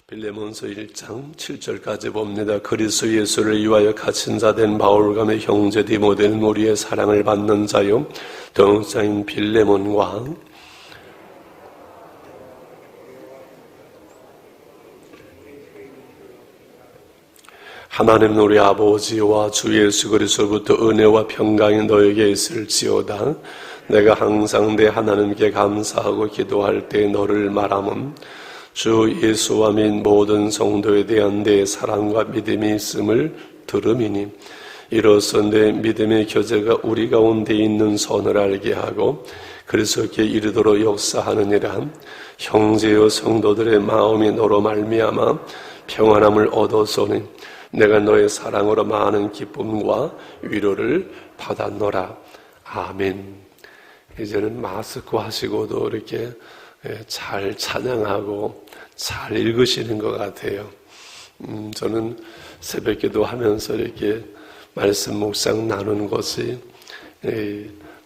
빌레몬서 1장 7절까지 봅니다. 그리스도 예수를 위하여 갇힌 자 된 바울감의 형제 디모데는 우리의 사랑을 받는 자요 동역자인 빌레몬과 하나님 우리 아버지와 주 예수 그리스도부터 은혜와 평강이 너에게 있을지어다. 내가 항상 내 하나님께 감사하고 기도할 때 너를 말함은 주 예수와 및 모든 성도에 대한 내 사랑과 믿음이 있음을 들음이니 이로써 내 믿음의 교제가 우리 가운데 있는 선을 알게 하고 그리스도께 이르도록 역사하느니라. 형제여 성도들의 마음이 너로 말미암아 평안함을 얻었으니 내가 너의 사랑으로 많은 기쁨과 위로를 받았노라. 아멘. 이제는 마스크 하시고도 이렇게 잘 찬양하고 잘 읽으시는 것 같아요. 저는 새벽기도 하면서 이렇게 말씀 묵상 나눈 것이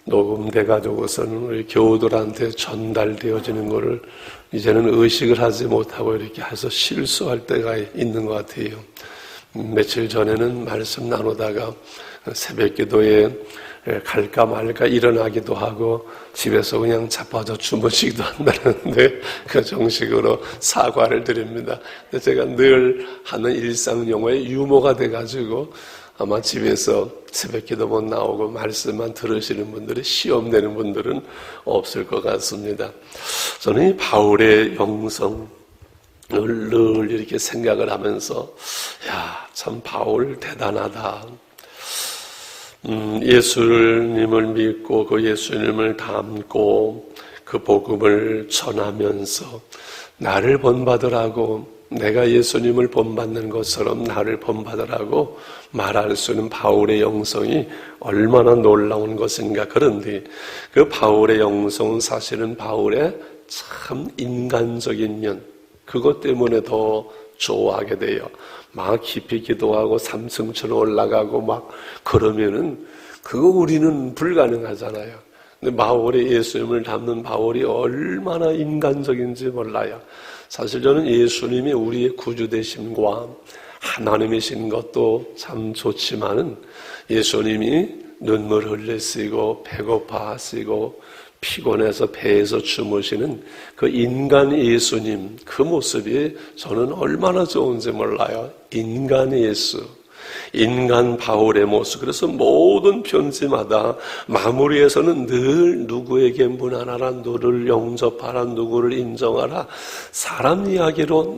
녹음돼 가지고서는 우리 교우들한테 전달되어지는 것을 이제는 의식을 하지 못하고 이렇게 해서 실수할 때가 있는 것 같아요. 며칠 전에는 말씀 나누다가 새벽기도에 갈까 말까 일어나기도 하고 집에서 그냥 자빠져 주무시기도 한다는데 그 정식으로 사과를 드립니다. 제가 늘 하는 일상 용어의 유머가 돼가지고 아마 집에서 새벽기도 못 나오고 말씀만 들으시는 분들이 시험 내는 분들은 없을 것 같습니다. 저는 이 바울의 영성을 늘 이렇게 생각을 하면서 참 바울 대단하다. 예수님을 믿고 그 예수님을 닮고 그 복음을 전하면서 나를 본받으라고, 내가 예수님을 본받는 것처럼 나를 본받으라고 말할 수 있는 바울의 영성이 얼마나 놀라운 것인가. 그런데 그 바울의 영성은 사실은 바울의 참 인간적인 면, 그것 때문에 더 좋아하게 돼요. 막 깊이 기도하고 3층처럼 올라가고 막 그러면은 그거 우리는 불가능하잖아요. 근데 바울이 예수님을 닮는 바울이 얼마나 인간적인지 몰라요. 사실 저는 예수님이 우리의 구주 되심과 하나님이신 것도 참 좋지만은 예수님이 눈물 흘리시고 배고파 하시고 피곤해서 배에서 주무시는 그 인간 예수님, 그 모습이 저는 얼마나 좋은지 몰라요. 인간 예수, 인간 바울의 모습. 그래서 모든 편지마다 마무리에서는 늘 누구에게 문안하라, 누구를 영접하라, 누구를 인정하라, 사람 이야기로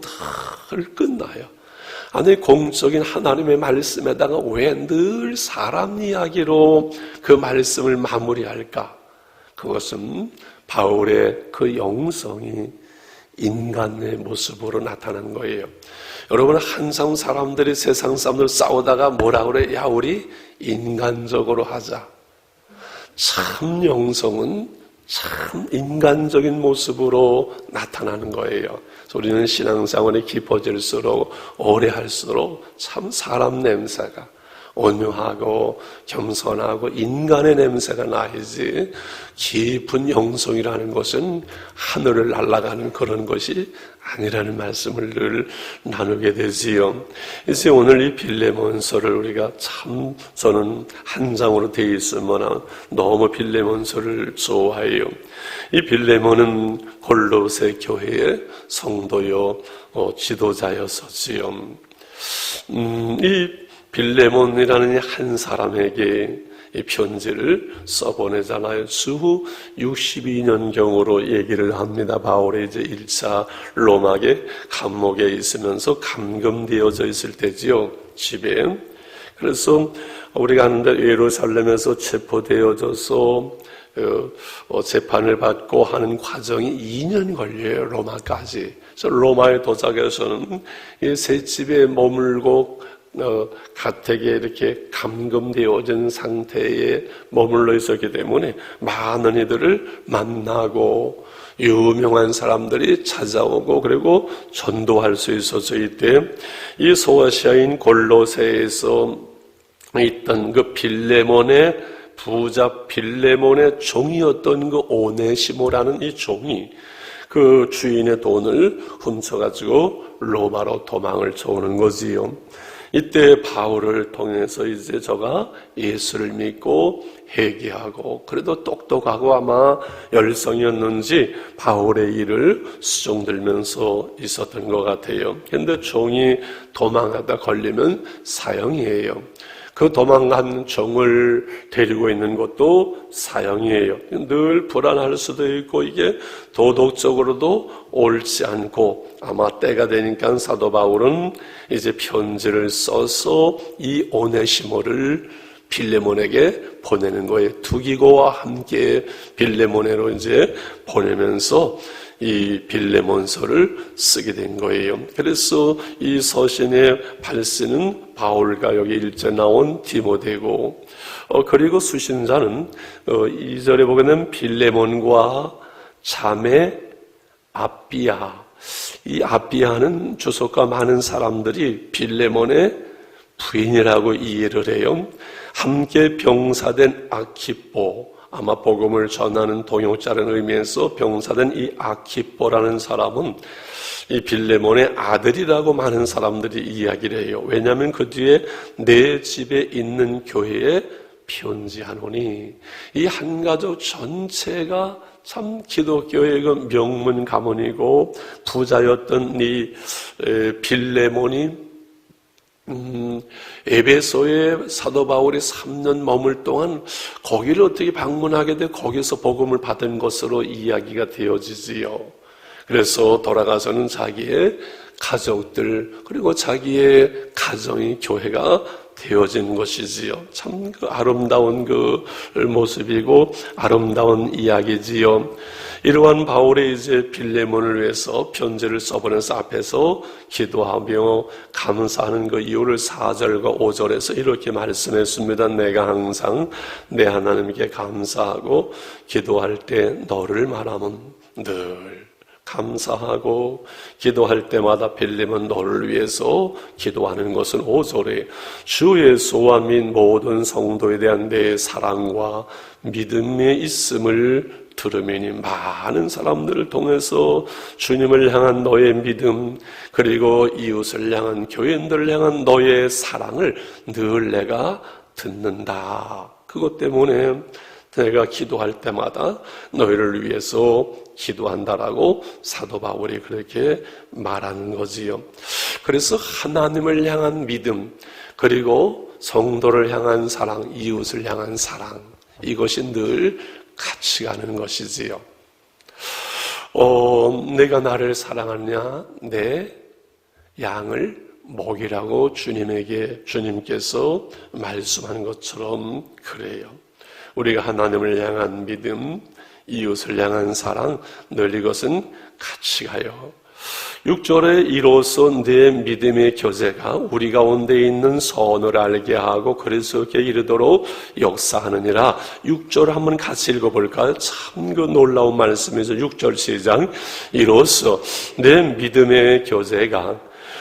늘 끝나요. 아니, 공적인 하나님의 말씀에다가 왜 늘 사람 이야기로 그 말씀을 마무리할까? 그것은 바울의 그 영성이 인간의 모습으로 나타난 거예요. 여러분, 항상 사람들이 세상 사람들 싸우다가 뭐라 그래? 야, 우리 인간적으로 하자. 참 영성은 참 인간적인 모습으로 나타나는 거예요. 우리는 신앙생활이 깊어질수록 오래 할수록 참 사람 냄새가 온유하고 겸손하고 인간의 냄새가 나야지 깊은 영성이라는 것은 하늘을 날아가는 그런 것이 아니라는 말씀을 늘 나누게 되지요. 이제 오늘 이 빌레몬서를 우리가 참 저는 한 장으로 되어 있으면 너무 빌레몬서를 좋아해요. 이 빌레몬은 골로새 교회의 성도요 지도자였었지요. 이 빌레몬이라는 한 사람에게 이 편지를 써보내잖아요. 수후 62년경으로 얘기를 합니다. 바울이 이제 1차 로마계 감옥에 있으면서 감금되어져 있을 때지요, 집에. 그래서 우리가 아는데 예루살렘에서 체포되어져서 재판을 받고 하는 과정이 2년 걸려요, 로마까지. 그래서 로마에 도착해서는 이 새 집에 머물고 가택에 이렇게 감금되어진 상태에 머물러 있었기 때문에 많은 이들을 만나고 유명한 사람들이 찾아오고 그리고 전도할 수 있어서 이때 이 소아시아인 골로새에서 있던 그 빌레몬의 부자 빌레몬의 종이었던 그 오네시모라는 이 종이 그 주인의 돈을 훔쳐가지고 로마로 도망을 쳐오는 거지요. 이때 바울을 통해서 이제 저가 예수를 믿고 회개하고, 그래도 똑똑하고 아마 열성이었는지 바울의 일을 수종들면서 있었던 것 같아요. 그런데 종이 도망하다 걸리면 사형이에요. 그 도망간 종을 데리고 있는 것도 사형이에요. 늘 불안할 수도 있고 이게 도덕적으로도 옳지 않고, 아마 때가 되니까 사도 바울은 이제 편지를 써서 이 오네시모를 빌레몬에게 보내는 거예요. 두기고와 함께 빌레몬으로 이제 보내면서 이 빌레몬서를 쓰게 된 거예요. 그래서 이 서신의 발신은 바울과 여기 1절 나온 디모데고, 그리고 수신자는 2절에 보게 되면 빌레몬과 자매 아비아. 이 아비아는 주석가 많은 사람들이 빌레몬의 부인이라고 이해를 해요. 함께 병사된 아키포, 아마 복음을 전하는 동역자라는 의미에서 병사된 이 아키포라는 사람은 이 빌레몬의 아들이라고 많은 사람들이 이야기를 해요. 왜냐하면 그 뒤에 내 집에 있는 교회에 편지하노니, 이 한 가족 전체가 참 기독교의 그 명문 가문이고 부자였던 이 빌레몬이 에베소에 사도 바울이 3년 머물 동안 거기를 어떻게 방문하게 돼 거기서 복음을 받은 것으로 이야기가 되어지지요. 그래서 돌아가서는 자기의 가족들 그리고 자기의 가정이 교회가 되어진 것이지요. 참 그 아름다운 그 모습이고 아름다운 이야기지요. 이러한 바울의 이제 빌레몬을 위해서 편지를 써보면서 앞에서 기도하며 감사하는 그 이유를 4절과 5절에서 이렇게 말씀했습니다. 내가 항상 내 하나님께 감사하고 기도할 때 너를 말하면 늘 감사하고 기도할 때마다 빌레몬 너를 위해서 기도하는 것은 5절에 주 예수와 및 모든 성도에 대한 내 사랑과 믿음의 있음을 들으니, 많은 사람들을 통해서 주님을 향한 너의 믿음 그리고 이웃을 향한 교인들을 향한 너의 사랑을 늘 내가 듣는다. 그것 때문에 내가 기도할 때마다 너희를 위해서 기도한다라고 사도 바울이 그렇게 말하는 거지요. 그래서 하나님을 향한 믿음 그리고 성도를 향한 사랑, 이웃을 향한 사랑, 이것이 늘 같이 가는 것이지요. 내가 나를 사랑하느냐? 내 양을 먹이라고 주님께서 말씀하는 것처럼 그래요. 우리가 하나님을 향한 믿음, 이웃을 향한 사랑, 늘 이것은 같이 가요. 6절에 이로써 내 믿음의 교제가 우리 가운데 있는 선을 알게 하고 그래서 이렇게 이르도록 역사하느니라. 6절 한번 같이 읽어볼까요? 참 그 놀라운 말씀이죠. 6절 시작. 이로써 내 믿음의 교제가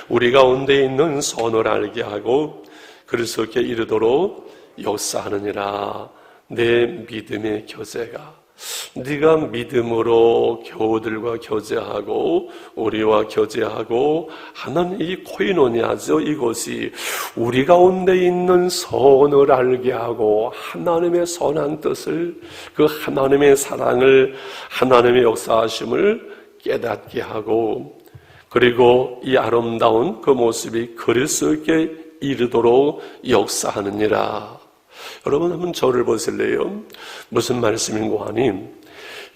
우리 가운데 있는 선을 알게 하고 그래서 이렇게 이르도록 역사하느니라. 내 믿음의 교제가, 네가 믿음으로 교우들과 교제하고 우리와 교제하고 하는 이 코이노니아죠. 이것이 우리 가운데 있는 선을 알게 하고 하나님의 선한 뜻을, 그 하나님의 사랑을, 하나님의 역사하심을 깨닫게 하고, 그리고 이 아름다운 그 모습이 그리스도께 이르도록 역사하느니라. 여러분 한번 저를 보실래요? 무슨 말씀인고 하니,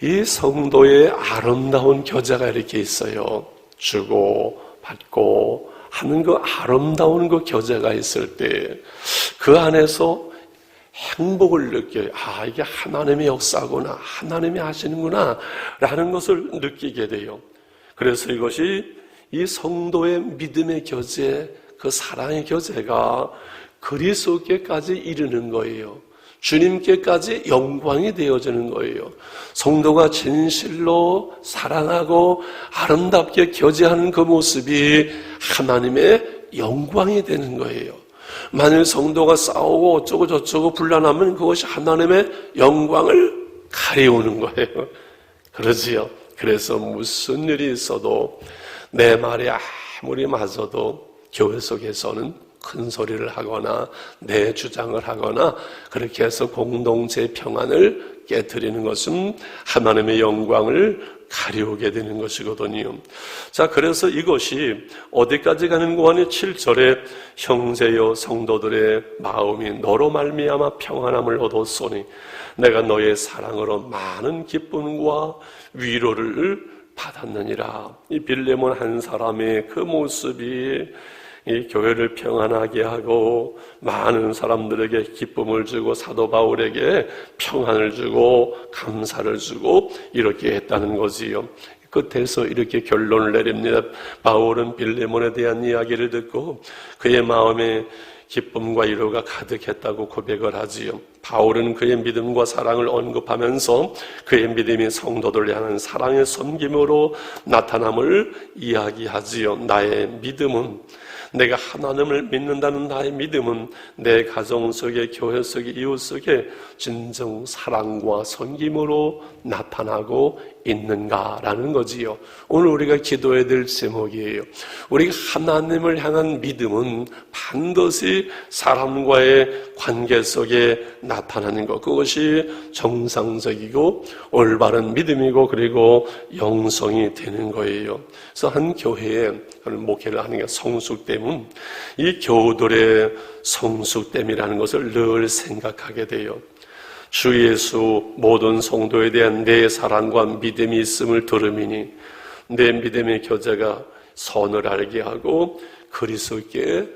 이 성도의 아름다운 교제가 이렇게 있어요. 주고 받고 하는 그 아름다운 그 교제가 있을 때 그 안에서 행복을 느껴요. 아, 이게 하나님의 역사구나, 하나님이 하시는구나 라는 것을 느끼게 돼요. 그래서 이것이 이 성도의 믿음의 교제, 그 사랑의 교제가 그리스도께까지 이르는 거예요. 주님께까지 영광이 되어지는 거예요. 성도가 진실로 사랑하고 아름답게 교제하는 그 모습이 하나님의 영광이 되는 거예요. 만일 성도가 싸우고 어쩌고 저쩌고 분란하면 그것이 하나님의 영광을 가리우는 거예요. 그러지요. 그래서 무슨 일이 있어도 내 말이 아무리 맞아도 교회 속에서는 큰 소리를 하거나 내 주장을 하거나 그렇게 해서 공동체 평안을 깨트리는 것은 하나님의 영광을 가려우게 되는 것이거든요. 자, 그래서 이것이 어디까지 가는가 하니 7절에 형제여 성도들의 마음이 너로 말미암아 평안함을 얻었으니 내가 너의 사랑으로 많은 기쁨과 위로를 받았느니라. 이 빌레몬 한 사람의 그 모습이 이 교회를 평안하게 하고 많은 사람들에게 기쁨을 주고 사도 바울에게 평안을 주고 감사를 주고 이렇게 했다는 거지요. 끝에서 이렇게 결론을 내립니다. 바울은 빌레몬에 대한 이야기를 듣고 그의 마음에 기쁨과 위로가 가득했다고 고백을 하지요. 바울은 그의 믿음과 사랑을 언급하면서 그의 믿음이 성도들 향한 사랑의 섬김으로 나타남을 이야기하지요. 나의 믿음은, 내가 하나님을 믿는다는 나의 믿음은 내 가정 속에, 교회 속에, 이웃 속에 진정 사랑과 섬김으로 나타나고 있는가라는 거지요. 오늘 우리가 기도해야 될 제목이에요. 우리가 하나님을 향한 믿음은 반드시 사람과의 관계 속에 나타나는 것, 그것이 정상적이고 올바른 믿음이고 그리고 영성이 되는 거예요. 그래서 한 교회에 목회를 하는 게 성숙됨은 이 교우들의 성숙됨이라는 것을 늘 생각하게 돼요. 주 예수 모든 성도에 대한 내 사랑과 믿음이 있음을 들음이니 내 믿음의 교제가 선을 알게 하고 그리스도께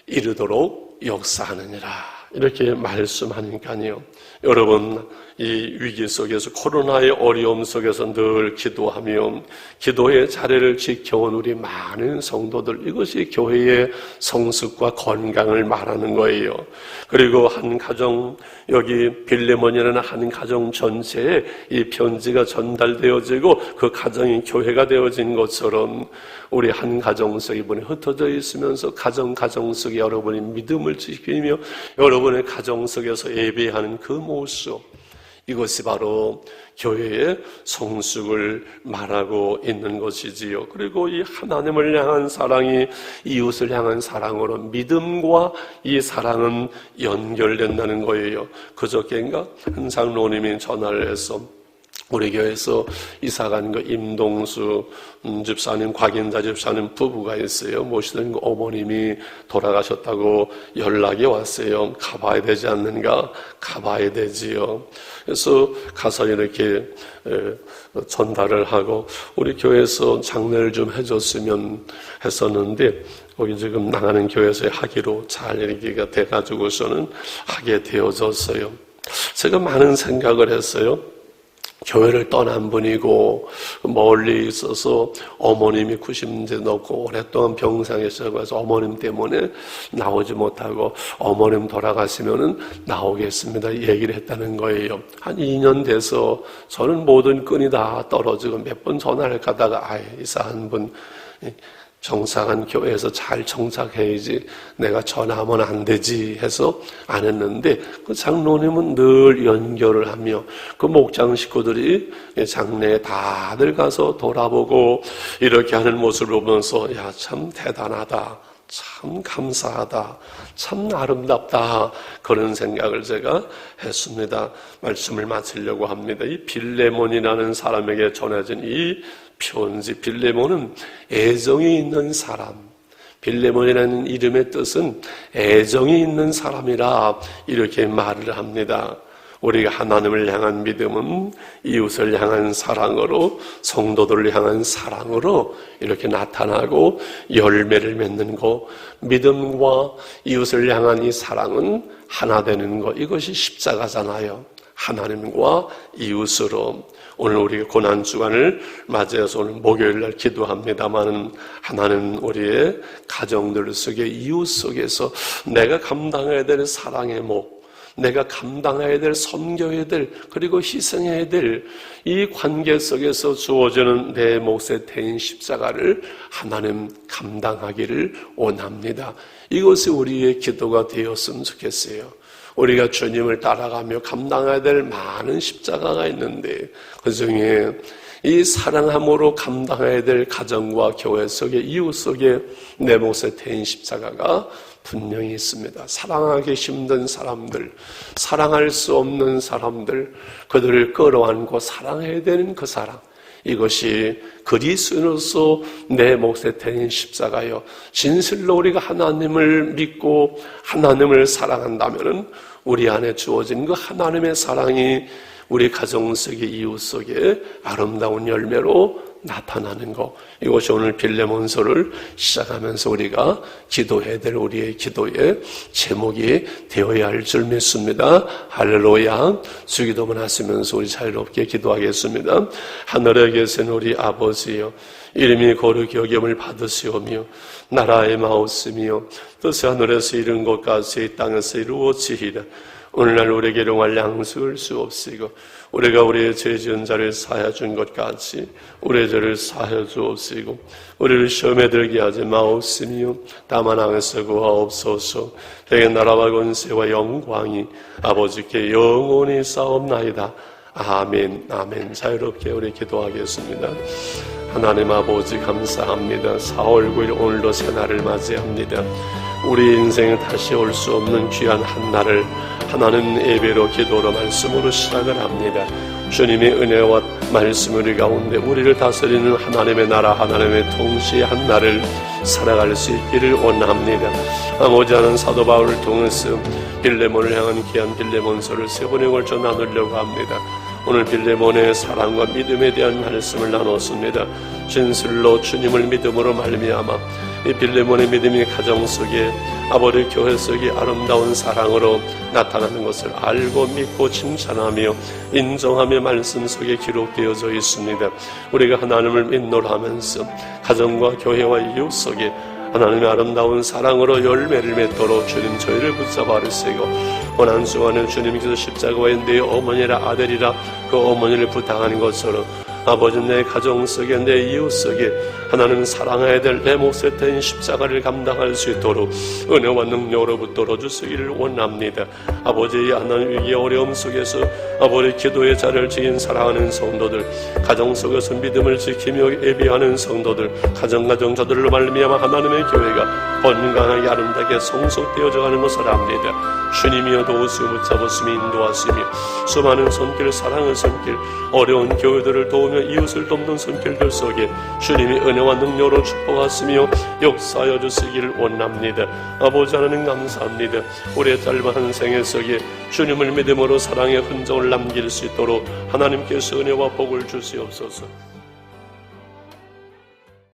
이르도록 역사하느니라, 이렇게 말씀하니까요. 여러분, 이 위기 속에서, 코로나의 어려움 속에서 늘 기도하며 기도의 자리를 지켜온 우리 많은 성도들, 이것이 교회의 성숙과 건강을 말하는 거예요. 그리고 한 가정, 여기 빌레몬이라는 한 가정 전체에 이 편지가 전달되어지고 그 가정이 교회가 되어진 것처럼 우리 한 가정 속에 이번에 흩어져 있으면서 가정 속에 여러분의 믿음을 지키며 여러분의 가정 속에서 예배하는 그 모습, 이것이 바로 교회의 성숙을 말하고 있는 것이지요. 그리고 이 하나님을 향한 사랑이 이웃을 향한 사랑으로 믿음과 이 사랑은 연결된다는 거예요. 그저께인가 한 장로님이 전화를 해서 우리 교회에서 이사간 그 임동수 집사님, 곽인자 집사님 부부가 있어요. 모시던 그 어머님이 돌아가셨다고 연락이 왔어요. 가봐야 되지 않는가? 가봐야 되지요. 그래서 가서 이렇게 전달을 하고 우리 교회에서 장례를 좀 해줬으면 했었는데 거기 지금 나가는 교회에서 하기로 잘 얘기가 돼가지고서는 하게 되어졌어요. 제가 많은 생각을 했어요. 교회를 떠난 분이고 멀리 있어서 어머님이 90대 넘고 오랫동안 병상에 있어서 어머님 때문에 나오지 못하고 어머님 돌아가시면은 나오겠습니다 얘기를 했다는 거예요. 한 2년 돼서 저는 모든 끈이 다 떨어지고 몇 번 전화를 가다가 이사한 분 정상한 교회에서 잘 정착해야지 내가 전화하면 안 되지 해서 안 했는데 그 장로님은 늘 연결을 하며 그 목장 식구들이 장례에 다들 가서 돌아보고 이렇게 하는 모습을 보면서 야, 참 대단하다, 참 감사하다, 참 아름답다, 그런 생각을 제가 했습니다. 말씀을 마치려고 합니다. 이 빌레몬이라는 사람에게 전해진 이 편지, 빌레몬은 애정이 있는 사람, 빌레몬이라는 이름의 뜻은 애정이 있는 사람이라 이렇게 말을 합니다. 우리가 하나님을 향한 믿음은 이웃을 향한 사랑으로, 성도들을 향한 사랑으로 이렇게 나타나고 열매를 맺는 것, 믿음과 이웃을 향한 이 사랑은 하나 되는 것, 이것이 십자가잖아요. 하나님과 이웃으로. 오늘 우리가 고난주간을 맞이해서 오늘 목요일날 기도합니다만 하나는 우리의 가정들 속에, 이웃 속에서 내가 감당해야 될 사랑의 목, 내가 감당해야 될, 섬겨야 될, 그리고 희생해야 될 이 관계 속에서 주어지는 내 몫에 대인 십자가를 하나님 감당하기를 원합니다. 이것이 우리의 기도가 되었으면 좋겠어요. 우리가 주님을 따라가며 감당해야 될 많은 십자가가 있는데 그 중에 이 사랑함으로 감당해야 될 가정과 교회 속에, 이웃 속에 내 몫에 태인 십자가가 분명히 있습니다. 사랑하기 힘든 사람들, 사랑할 수 없는 사람들, 그들을 끌어안고 사랑해야 되는 그 사랑, 이것이 그리스도인으로서 내 몫에 태인 십자가요. 진실로 우리가 하나님을 믿고 하나님을 사랑한다면 우리 안에 주어진 그 하나님의 사랑이 우리 가정 속에, 이웃 속에 아름다운 열매로 나타나는 것, 이것이 오늘 빌레몬서를 시작하면서 우리가 기도해야 될 우리의 기도의 제목이 되어야 할 줄 믿습니다. 할렐루야. 주기도문 하시면서 우리 자유롭게 기도하겠습니다. 하늘에 계신 우리 아버지여, 이름이 거룩히 여김을 받으시오며 나라의 마옵시며 뜻이 하늘에서 이룬 것 같이 이 땅에서 이루어지이다. 오늘날 우리에게 일용할 양식을 주옵시고 우리가 우리의 죄 지은 자를 사하여 준 것 같이 우리의 죄를 사하여 주옵시고 우리를 시험에 들게 하지 마옵시며 다만 악에서 구하옵소서. 대개 나라와 권세와 영광이 아버지께 영원히 싸움나이다. 아멘. 아멘. 자유롭게 우리 기도하겠습니다. 하나님 아버지 감사합니다. 4월 9일 오늘도 새날을 맞이합니다. 우리 인생에 다시 올 수 없는 귀한 한날을 하나님 예배로, 기도로, 말씀으로 시작을 합니다. 주님의 은혜와 말씀 우리 가운데 우리를 다스리는 하나님의 나라, 하나님의 통치의 한날을 살아갈 수 있기를 원합니다. 아모지하는 사도 바울을 통해서 빌레몬을 향한 귀한 빌레몬서를 3번에 걸쳐 나누려고 합니다. 오늘 빌레몬의 사랑과 믿음에 대한 말씀을 나눴습니다. 진실로 주님을 믿음으로 말미암아 이 빌레몬의 믿음이 가정 속에, 아버지 교회 속에 아름다운 사랑으로 나타나는 것을 알고 믿고 칭찬하며 인정하며 말씀 속에 기록되어져 있습니다. 우리가 하나님을 믿노라 하면서 가정과 교회와 이웃 속에 하나님의 아름다운 사랑으로 열매를 맺도록 주님 저희를 붙잡아 주시고, 고난 중간에 주님께서 십자가에 내 어머니라 아들이라 그 어머니를 부탁하는 것처럼 아버지 내 가정 속에, 내 이웃 속에 하나님 사랑해야 될 내 몫에 태인 십자가를 감당할 수 있도록 은혜와 능력으로 붙들어 주시기를 원합니다. 아버지, 하나님 위기의 어려움 속에서 아버지 기도의 자리를 지킨 사랑하는 성도들, 가정 속에서 믿음을 지키며 예배하는 성도들, 가정 저들로 말미암아 하나님의 교회가 건강하게 아름답게 성숙되어져 가는 것을 압니다. 주님이여 도우시고 붙잡으시며 인도하시며 수많은 손길, 사랑의 손길, 어려운 교회들을 도우며 이웃을 돕는 손길들 속에 주님이 은혜와 능력으로 축복하시며 역사하여 주시기를 원합니다. 아버지 하나님 감사합니다. 우리의 짧은 한 생애 속에 주님을 믿음으로 사랑의 흔적을 남길 수 있도록 하나님께서 은혜와 복을 주시옵소서.